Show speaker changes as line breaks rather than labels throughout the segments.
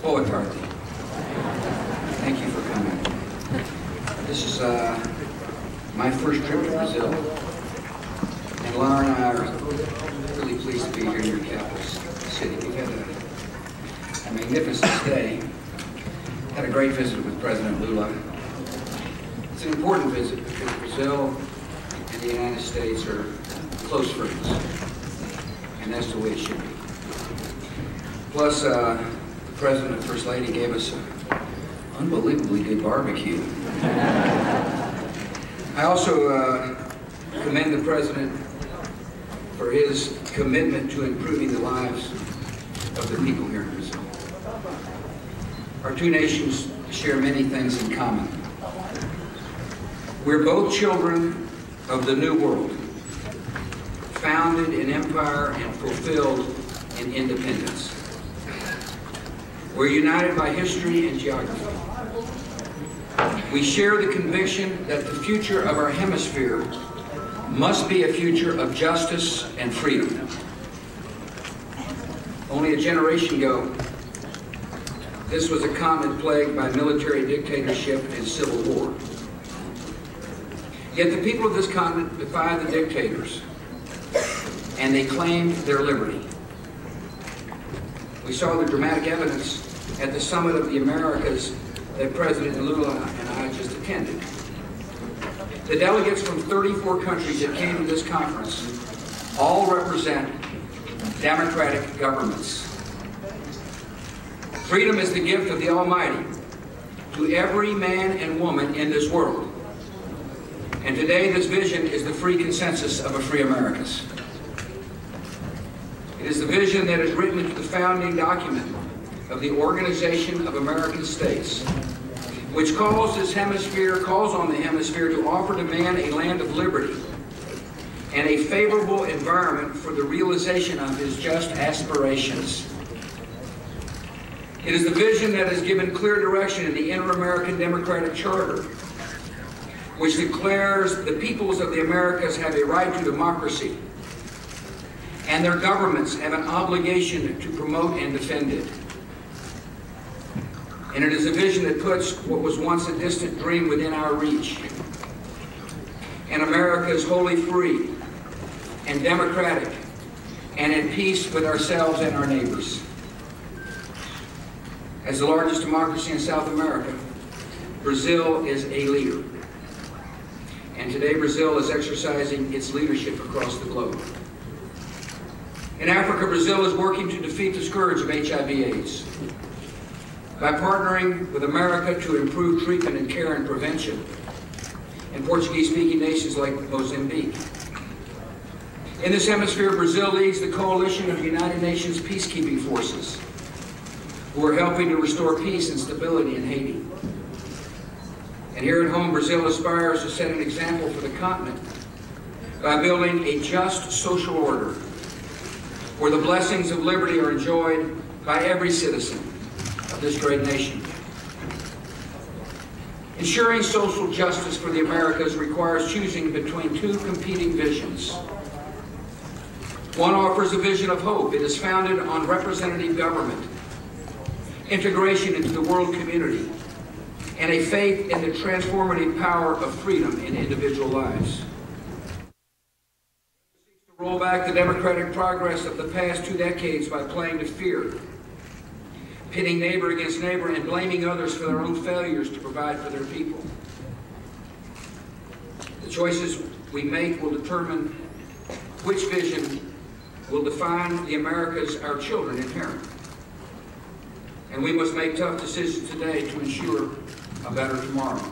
Boa tarde. Thank you for coming. This is my first trip to Brazil, and Laura and I are really pleased to be here in your capital city. We've had a magnificent stay. Had a great visit with President Lula. It's an important visit because Brazil and the United States are close friends, and that's the way it should be. Plus, the President and First Lady gave us an unbelievably good barbecue. I also commend the President for his commitment to improving the lives of the people here in Brazil. Our two nations share many things in common. We're both children of the New World, founded in empire and fulfilled in independence. We're united by history and geography. We share the conviction that the future of our hemisphere must be a future of justice and freedom. Only a generation ago, this was a continent plagued by military dictatorship and civil war. Yet the people of this continent defied the dictators, and they claimed their liberty. We saw the dramatic evidence at the Summit of the Americas that President Lula and I just attended. The delegates from 34 countries that came to this conference all represent democratic governments. Freedom is the gift of the Almighty to every man and woman in this world. And today this vision is the free consensus of a free Americas. It is the vision that is written into the founding document of the Organization of American States, which calls on the hemisphere to offer to man a land of liberty and a favorable environment for the realization of his just aspirations. It is the vision that has given clear direction in the Inter-American Democratic Charter, which declares the peoples of the Americas have a right to democracy, and their governments have an obligation to promote and defend it. And it is a vision that puts what was once a distant dream within our reach. And America is wholly free and democratic and at peace with ourselves and our neighbors. As the largest democracy in South America, Brazil is a leader. And today Brazil is exercising its leadership across the globe. In Africa, Brazil is working to defeat the scourge of HIV/AIDS by partnering with America to improve treatment and care and prevention in Portuguese-speaking nations like Mozambique. In this hemisphere, Brazil leads the coalition of the United Nations peacekeeping forces, who are helping to restore peace and stability in Haiti. And here at home, Brazil aspires to set an example for the continent by building a just social order where the blessings of liberty are enjoyed by every citizen of this great nation. Ensuring social justice for the Americas requires choosing between two competing visions. One offers a vision of hope. It is founded on representative government, integration into the world community, and a faith in the transformative power of freedom in individual lives. It seeks to roll back the democratic progress of the past 2 decades by playing to fear, pitting neighbor against neighbor and blaming others for their own failures to provide for their people. The choices we make will determine which vision will define the Americas our children inherit. And we must make tough decisions today to ensure a better tomorrow.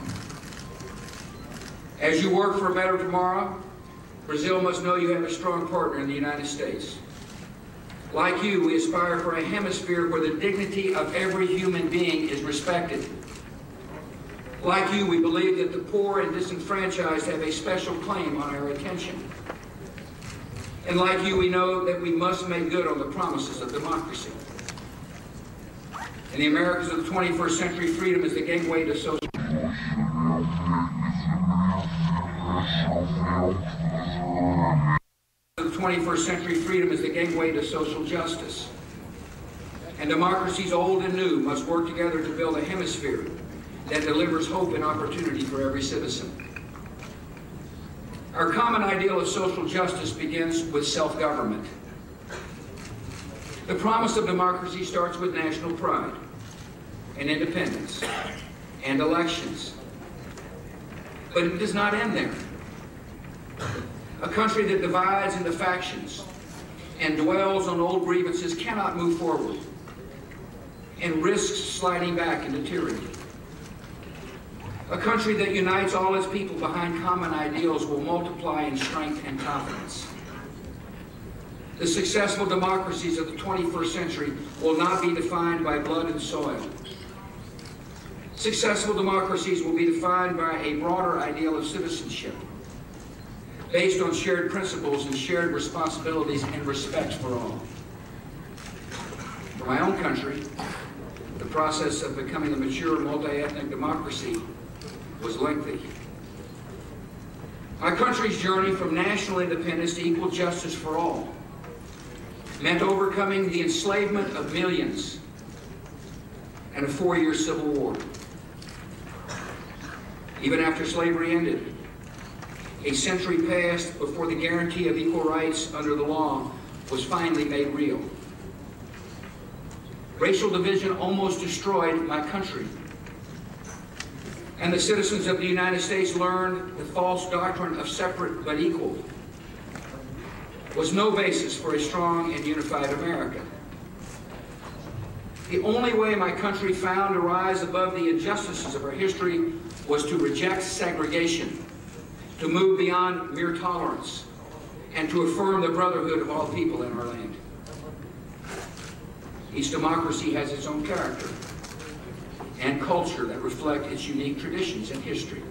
As you work for a better tomorrow, Brazil must know you have a strong partner in the United States. Like you, we aspire for a hemisphere where the dignity of every human being is respected. Like you, we believe that the poor and disenfranchised have a special claim on our attention. And like you, we know that we must make good on the promises of democracy. In the Americas of the 21st century, freedom is the gateway to social The 21st century, freedom is the gateway to social justice. And democracies old and new must work together to build a hemisphere that delivers hope and opportunity for every citizen. Our common ideal of social justice begins with self-government. The promise of democracy starts with national pride and independence and elections. But it does not end there. A country that divides into factions and dwells on old grievances cannot move forward and risks sliding back into tyranny. A country that unites all its people behind common ideals will multiply in strength and confidence. The successful democracies of the 21st century will not be defined by blood and soil. Successful democracies will be defined by a broader ideal of citizenship, based on shared principles and shared responsibilities and respect for all. For my own country, the process of becoming a mature multi-ethnic democracy was lengthy. My country's journey from national independence to equal justice for all meant overcoming the enslavement of millions and a 4-year civil war. Even after slavery ended, a century passed before the guarantee of equal rights under the law was finally made real. Racial division almost destroyed my country. And the citizens of the United States learned the false doctrine of separate but equal was no basis for a strong and unified America. The only way my country found to rise above the injustices of our history was to reject segregation, to move beyond mere tolerance, and to affirm the brotherhood of all people in our land. Each democracy has its own character and culture that reflect its unique traditions and history.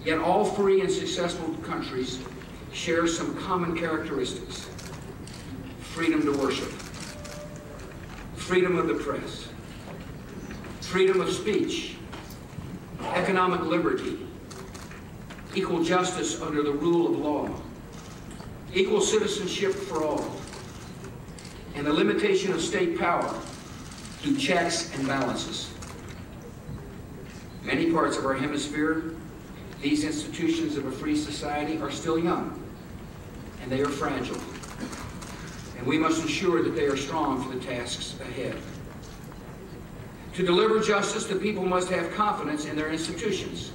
Yet all free and successful countries share some common characteristics: freedom to worship, freedom of the press, freedom of speech, economic liberty, equal justice under the rule of law, equal citizenship for all, and the limitation of state power through checks and balances. Many parts of our hemisphere, these institutions of a free society are still young, and they are fragile. And we must ensure that they are strong for the tasks ahead. To deliver justice, the people must have confidence in their institutions.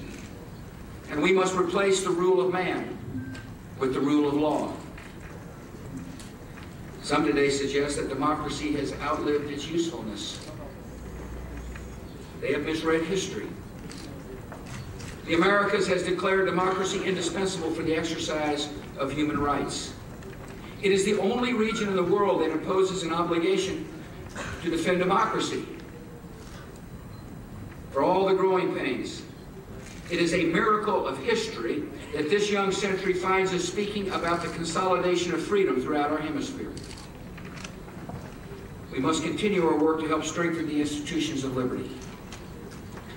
And we must replace the rule of man with the rule of law. Some today suggest that democracy has outlived its usefulness. They have misread history. The Americas has declared democracy indispensable for the exercise of human rights. It is the only region in the world that imposes an obligation to defend democracy. For all the growing pains, it is a miracle of history that this young century finds us speaking about the consolidation of freedom throughout our hemisphere. We must continue our work to help strengthen the institutions of liberty,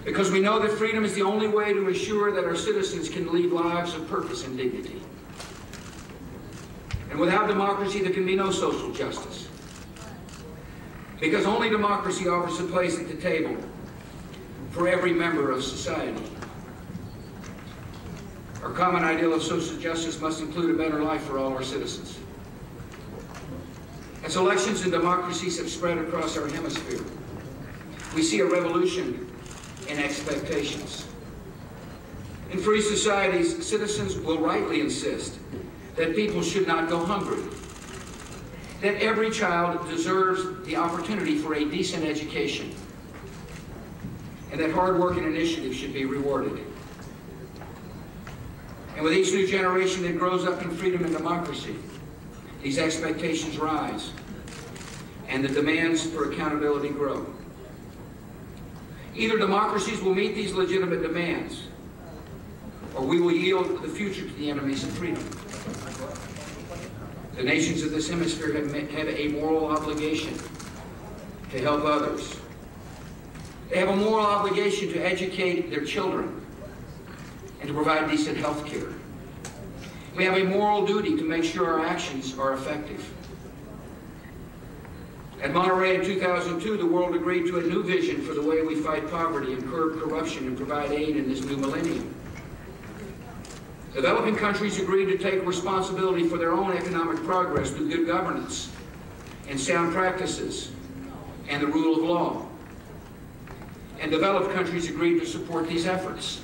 because we know that freedom is the only way to ensure that our citizens can lead lives of purpose and dignity. And without democracy, there can be no social justice, because only democracy offers a place at the table for every member of society. Our common ideal of social justice must include a better life for all our citizens. As elections and democracies have spread across our hemisphere, we see a revolution in expectations. In free societies, citizens will rightly insist that people should not go hungry, that every child deserves the opportunity for a decent education, and that hard work and initiative should be rewarded. And with each new generation that grows up in freedom and democracy, these expectations rise, and the demands for accountability grow. Either democracies will meet these legitimate demands, or we will yield the future to the enemies of freedom. The nations of this hemisphere have a moral obligation to help others. They have a moral obligation to educate their children and to provide decent health care. We have a moral duty to make sure our actions are effective. At Monterey in 2002, the world agreed to a new vision for the way we fight poverty and curb corruption and provide aid in this new millennium. Developing countries agreed to take responsibility for their own economic progress through good governance and sound practices and the rule of law. And developed countries agreed to support these efforts.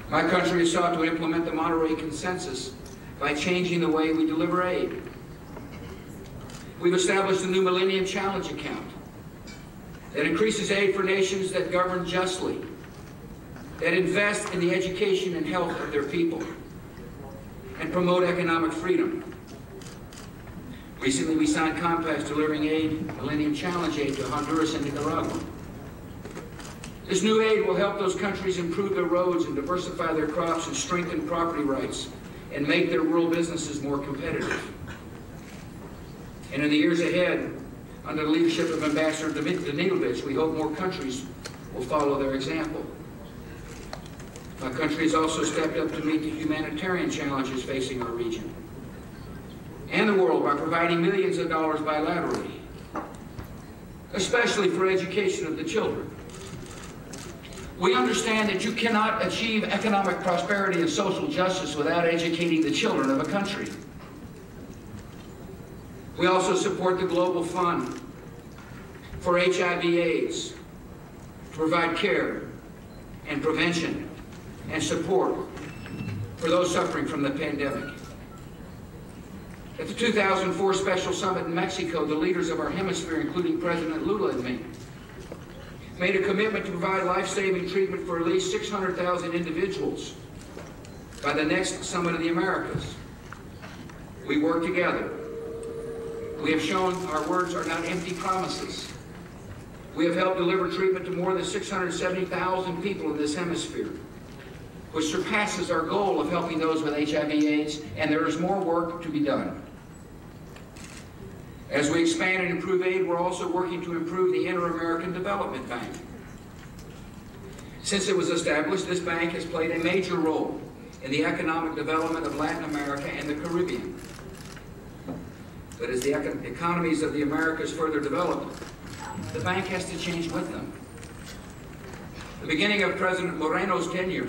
My country has sought to implement the Monterey Consensus by changing the way we deliver aid. We've established a new Millennium Challenge account that increases aid for nations that govern justly, that invest in the education and health of their people, and promote economic freedom. Recently, we signed compacts delivering aid, Millennium Challenge aid, to Honduras and Nicaragua. This new aid will help those countries improve their roads and diversify their crops and strengthen property rights and make their rural businesses more competitive. And in the years ahead, under the leadership of Ambassador Danilovich, we hope more countries will follow their example. My country has also stepped up to meet the humanitarian challenges facing our region and the world by providing millions of dollars bilaterally, especially for education of the children. We understand that you cannot achieve economic prosperity and social justice without educating the children of a country. We also support the Global Fund for HIV/AIDS to provide care and prevention and support for those suffering from the pandemic. At the 2004 Special Summit in Mexico, the leaders of our hemisphere, including President Lula and me, made a commitment to provide life-saving treatment for at least 600,000 individuals by the next Summit of the Americas. We work together. We have shown our words are not empty promises. We have helped deliver treatment to more than 670,000 people in this hemisphere, which surpasses our goal of helping those with HIV/AIDS, and there is more work to be done. As we expand and improve aid, we're also working to improve the Inter-American Development Bank. Since it was established, this bank has played a major role in the economic development of Latin America and the Caribbean. But as the economies of the Americas further develop, the bank has to change with them. The beginning of President Moreno's tenure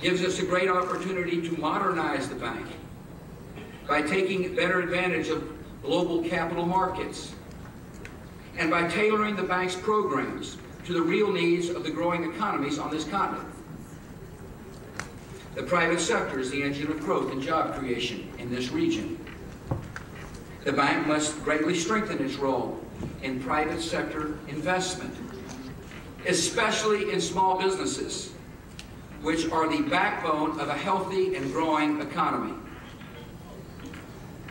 gives us a great opportunity to modernize the bank by taking better advantage of global capital markets and by tailoring the bank's programs to the real needs of the growing economies on this continent. The private sector is the engine of growth and job creation in this region. The bank must greatly strengthen its role in private sector investment, especially in small businesses, which are the backbone of a healthy and growing economy.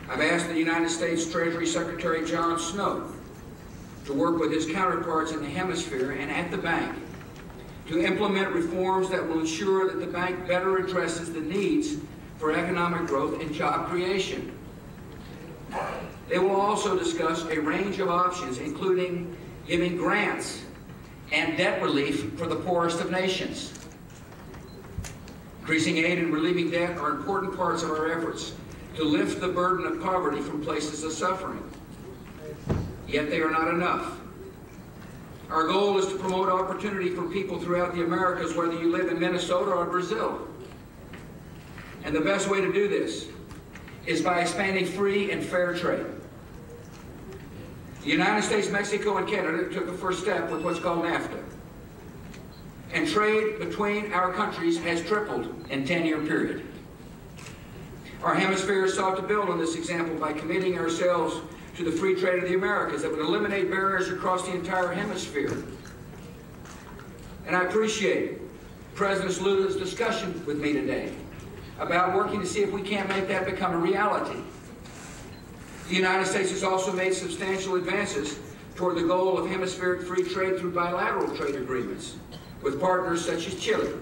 I've asked the United States Treasury Secretary John Snow to work with his counterparts in the hemisphere and at the bank to implement reforms that will ensure that the bank better addresses the needs for economic growth and job creation. They will also discuss a range of options, including giving grants and debt relief for the poorest of nations. Increasing aid and relieving debt are important parts of our efforts to lift the burden of poverty from places of suffering. Yet they are not enough. Our goal is to promote opportunity for people throughout the Americas, whether you live in Minnesota or Brazil. And the best way to do this is by expanding free and fair trade. The United States, Mexico, and Canada took the first step with what's called NAFTA. And trade between our countries has tripled in a 10-year period. Our hemisphere sought to build on this example by committing ourselves to the free trade of the Americas that would eliminate barriers across the entire hemisphere. And I appreciate President Lula's discussion with me today about working to see if we can't make that become a reality. The United States has also made substantial advances toward the goal of hemispheric free trade through bilateral trade agreements with partners such as Chile.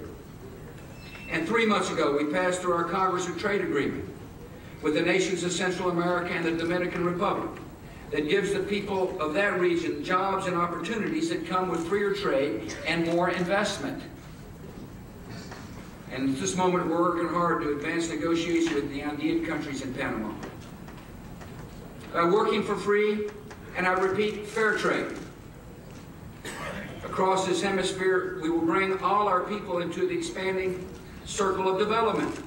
And 3 months ago, we passed through our Congress a trade agreement with the nations of Central America and the Dominican Republic that gives the people of that region jobs and opportunities that come with freer trade and more investment. And at this moment, we're working hard to advance negotiations with the Andean countries in Panama. by working for free, and I repeat, fair trade. Across this hemisphere, we will bring all our people into the expanding circle of development.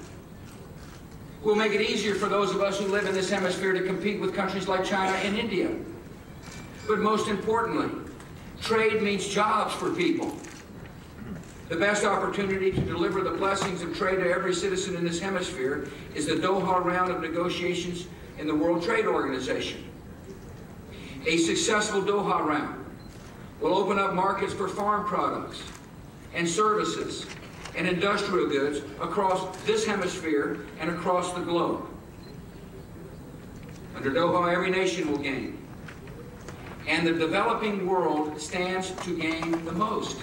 We'll make it easier for those of us who live in this hemisphere to compete with countries like China and India. But most importantly, trade means jobs for people. The best opportunity to deliver the blessings of trade to every citizen in this hemisphere is the Doha round of negotiations in the World Trade Organization. A successful Doha round will open up markets for farm products and services and industrial goods across this hemisphere and across the globe. Under Doha, every nation will gain, and the developing world stands to gain the most.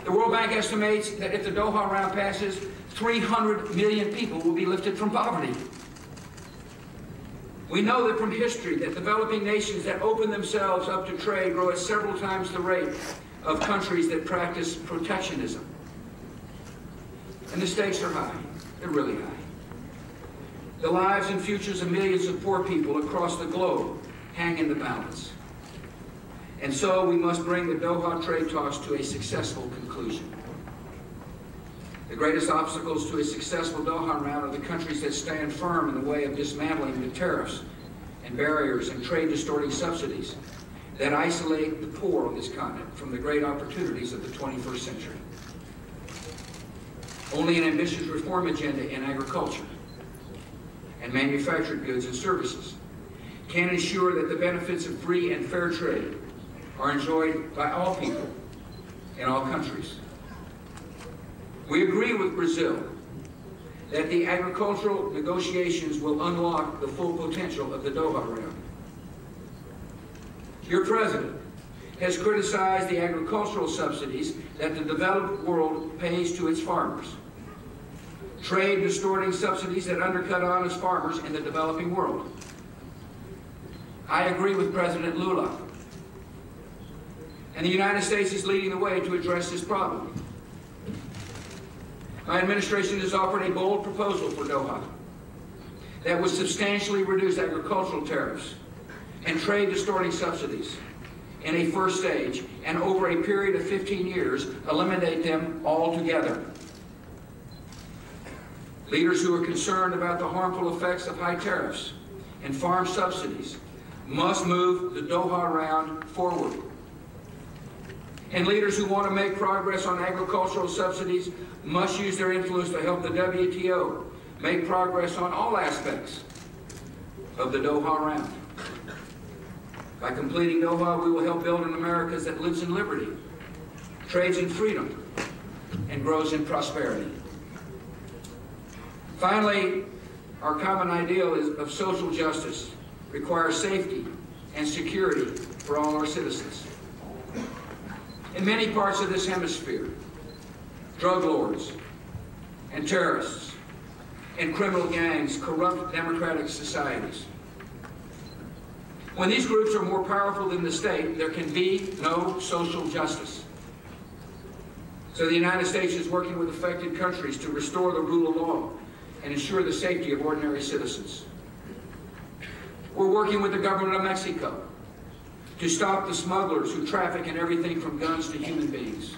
The World Bank estimates that if the Doha round passes, 300 million people will be lifted from poverty. We know that from history that developing nations that open themselves up to trade grow at several times the rate of countries that practice protectionism. And the stakes are high. They're really high. The lives and futures of millions of poor people across the globe hang in the balance. And so we must bring the Doha trade talks to a successful conclusion. The greatest obstacles to a successful Doha round are the countries that stand firm in the way of dismantling the tariffs and barriers and trade-distorting subsidies that isolate the poor on this continent from the great opportunities of the 21st century. Only an ambitious reform agenda in agriculture and manufactured goods and services can ensure that the benefits of free and fair trade are enjoyed by all people in all countries. We agree with Brazil that the agricultural negotiations will unlock the full potential of the Doha round. Your president has criticized the agricultural subsidies that the developed world pays to its farmers, trade-distorting subsidies that undercut honest farmers in the developing world. I agree with President Lula, and the United States is leading the way to address this problem. My administration has offered a bold proposal for Doha that would substantially reduce agricultural tariffs and trade-distorting subsidies in a first stage, and over a period of 15 years, eliminate them altogether. Leaders who are concerned about the harmful effects of high tariffs and farm subsidies must move the Doha round forward. And leaders who want to make progress on agricultural subsidies must use their influence to help the WTO make progress on all aspects of the Doha round. By completing Doha, we will help build an America that lives in liberty, trades in freedom, and grows in prosperity. Finally, our common ideal of social justice requires safety and security for all our citizens. In many parts of this hemisphere, drug lords and terrorists and criminal gangs corrupt democratic societies. When these groups are more powerful than the state, there can be no social justice. So the United States is working with affected countries to restore the rule of law and ensure the safety of ordinary citizens. We're working with the government of Mexico to stop the smugglers who traffic in everything from guns to human beings.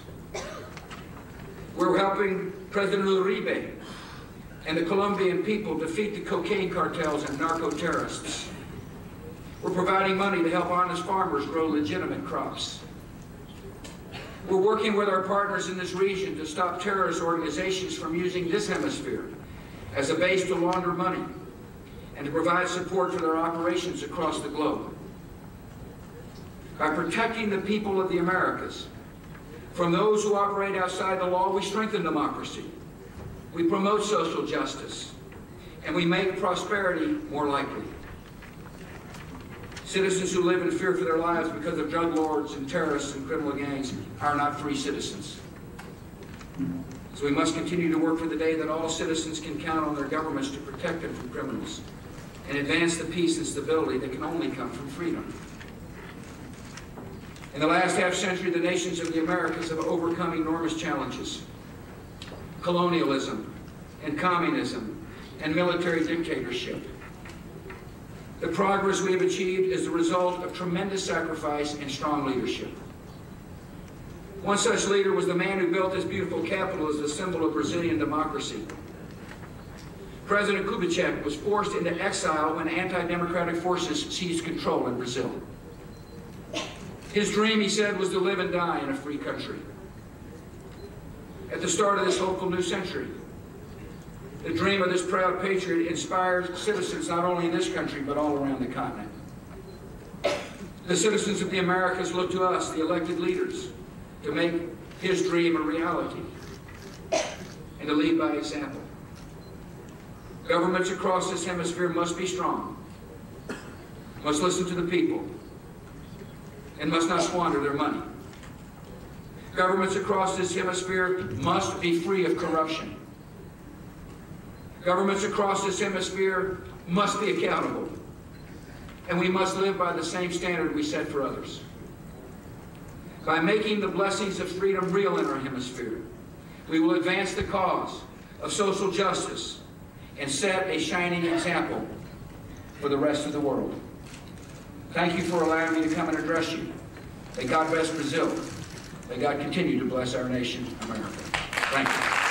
We're helping President Uribe and the Colombian people defeat the cocaine cartels and narco-terrorists. We're providing money to help honest farmers grow legitimate crops. We're working with our partners in this region to stop terrorist organizations from using this hemisphere as a base to launder money and to provide support for their operations across the globe. By protecting the people of the Americas from those who operate outside the law, we strengthen democracy, we promote social justice, and we make prosperity more likely. Citizens who live in fear for their lives because of drug lords and terrorists and criminal gangs are not free citizens. So we must continue to work for the day that all citizens can count on their governments to protect them from criminals and advance the peace and stability that can only come from freedom. In the last half-century, the nations of the Americas have overcome enormous challenges: colonialism and communism and military dictatorship. The progress we have achieved is the result of tremendous sacrifice and strong leadership. One such leader was the man who built this beautiful capital as a symbol of Brazilian democracy. President Kubitschek was forced into exile when anti-democratic forces seized control in Brazil. His dream, he said, was to live and die in a free country. At the start of this hopeful new century, the dream of this proud patriot inspired citizens not only in this country, but all around the continent. The citizens of the Americas look to us, the elected leaders, to make his dream a reality and to lead by example. Governments across this hemisphere must be strong, must listen to the people, and must not squander their money. Governments across this hemisphere must be free of corruption. Governments across this hemisphere must be accountable, and we must live by the same standard we set for others. By making the blessings of freedom real in our hemisphere, we will advance the cause of social justice and set a shining example for the rest of the world. Thank you for allowing me to come and address you. May God bless Brazil. May God continue to bless our nation, America. Thank you.